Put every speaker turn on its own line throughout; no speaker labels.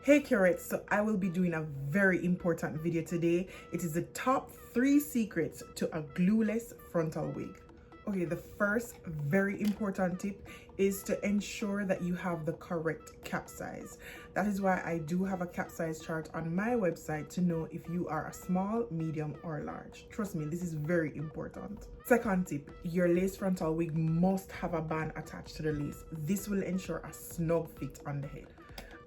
Hey Kurettes, so I will be doing a very important video today. It is the top 3 secrets to a glueless frontal wig. Okay, the first very important tip is to ensure that you have the correct cap size. That is why I do have a cap size chart on my website to know if you are a small, medium, or large. Trust me, this is very important. Second tip, your lace frontal wig must have a band attached to the lace. This will ensure a snug fit on the head.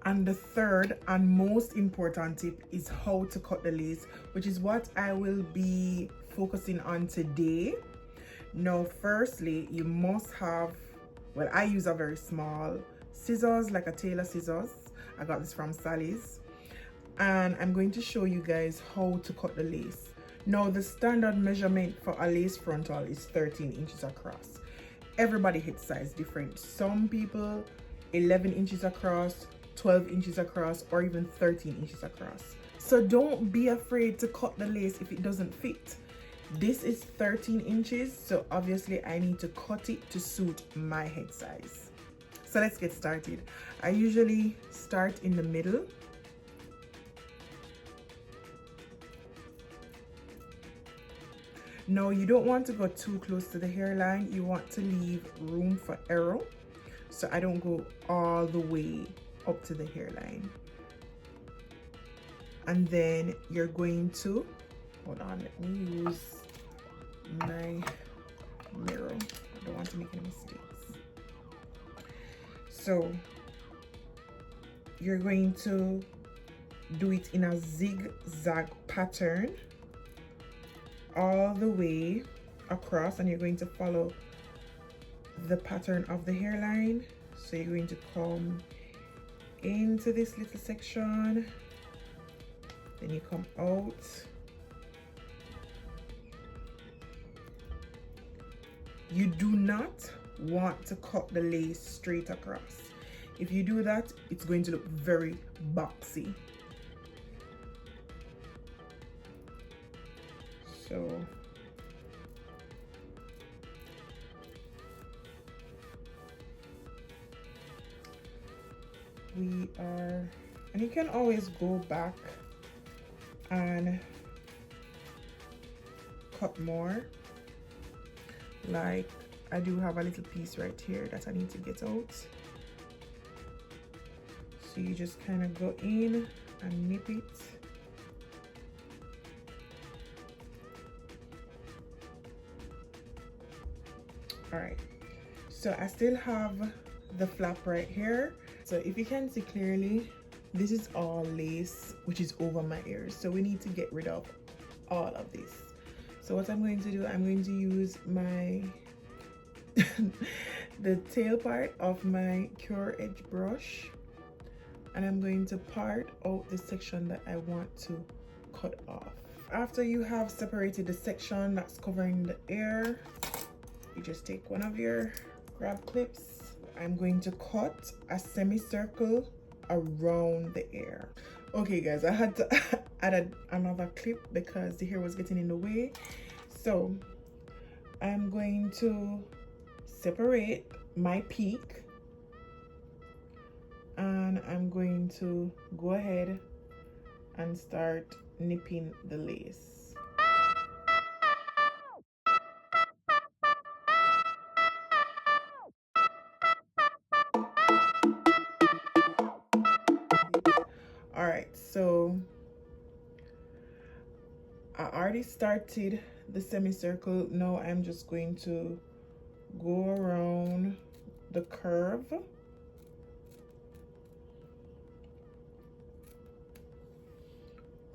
And the third and most important tip is how to cut the lace, which is what I will be focusing on today. Now, firstly, you must have, well, I use a very small scissors, like a tailor scissors. I got this from Sally's. And I'm going to show you guys how to cut the lace. Now, the standard measurement for a lace frontal is 13 inches across. Everybody hits size different. Some people 11 inches across, 12 inches across, or even 13 inches across. So don't be afraid to cut the lace if it doesn't fit. This is 13 inches, so obviously I need to cut it to suit my head size. So let's get started. I usually start in the middle. Now, you don't want to go too close to the hairline. You want to leave room for error. So I don't go all the way up to the hairline. And then you're going to, hold on, let me use my mirror. I don't want to make any mistakes. So you're going to do it in a zigzag pattern all the way across, and you're going to follow the pattern of the hairline. So you're going to come into this little section, then you come out, you do not want to cut the lace straight across. If you do that, it's going to look very boxy. So we are, and you can always go back and cut more. Like, I do have a little piece right here that I need to get out. So you just kind of go in and nip it. All right, so I still have the flap right here. So if you can see clearly, this is all lace which is over my ears, so we need to get rid of all of this. So what I'm going to do, I'm going to use my the tail part of my Kuredge brush, and I'm going to part out the section that I want to cut off. After you have separated the section that's covering the ear, you just take one of your grab clips. I'm going to cut a semicircle around the ear. Okay guys, I had to add another clip because the hair was getting in the way. So I'm going to separate my peak, and I'm going to go ahead and start nipping the lace. All right, so I already started the semicircle. Now I'm just going to go around the curve.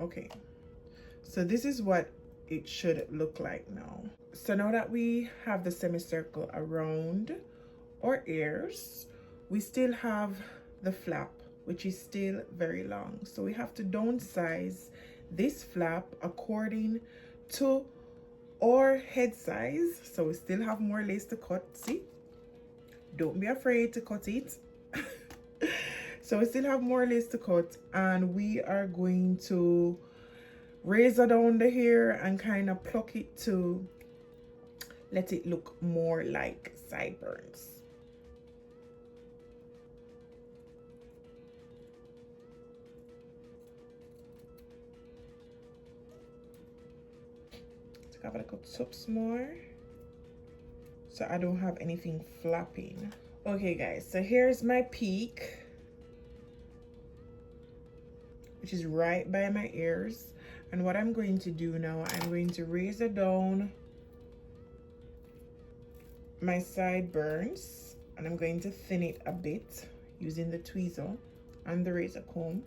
Okay, so this is what it should look like now. So now that we have the semicircle around our ears, we still have the flap, which is still very long. So we have to downsize this flap according to our head size. So we still have more lace to cut. See, don't be afraid to cut it. So we still have more lace to cut, and we are going to razor down the hair and kind of pluck it to let it look more like sideburns. Take off a little tips more so I don't have anything flapping. Okay guys, so here's my peak, which is right by my ears. And what I'm going to do now, I'm going to razor down my sideburns, and I'm going to thin it a bit using the tweezer and the razor comb.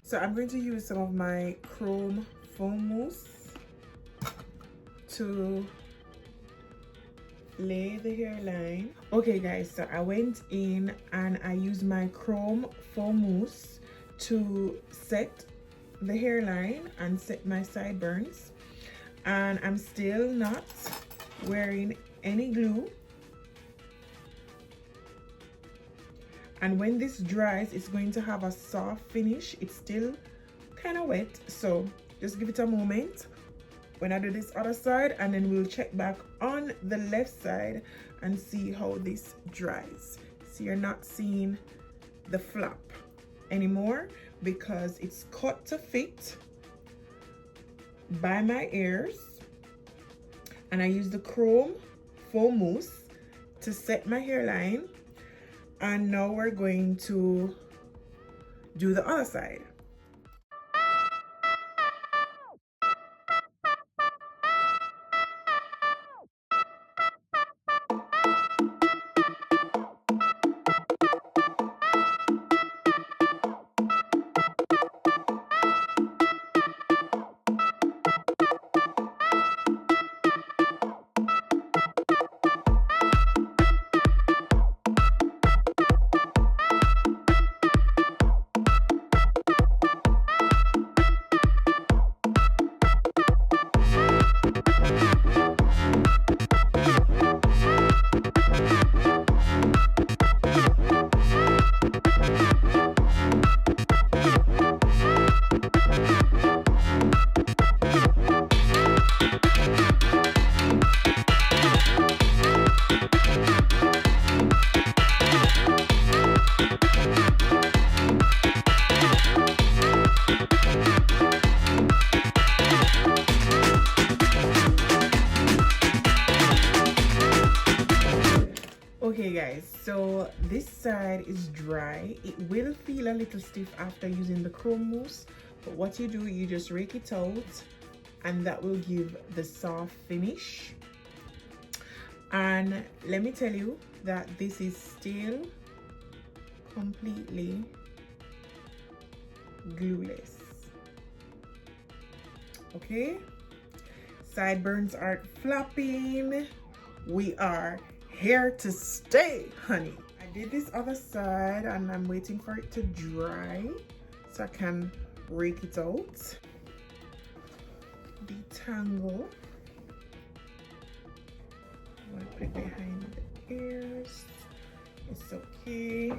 So I'm going to use some of my Kuroam foam mousse to lay the hairline. Okay guys, so I went in and I used my Kuroam foam mousse to set the hairline and set my sideburns, and I'm still not wearing any glue. And when this dries, it's going to have a soft finish. It's still kind of wet, so just give it a moment when I do this other side, and then we'll check back on the left side and see how this dries. So you're not seeing the flap anymore because it's cut to fit by my ears, and I use the Kuroam foam mousse to set my hairline. And now we're going to do the other side. Okay guys, so this side is dry. It will feel a little stiff after using the Kuroam mousse, but what you do, you just rake it out and that will give the soft finish. And let me tell you that this is still completely glueless. Okay, sideburns aren't flapping. We are here to stay, honey. I did this other side and I'm waiting for it to dry so I can rake it out. Detangle. I'm gonna put it behind the ears. It's okay.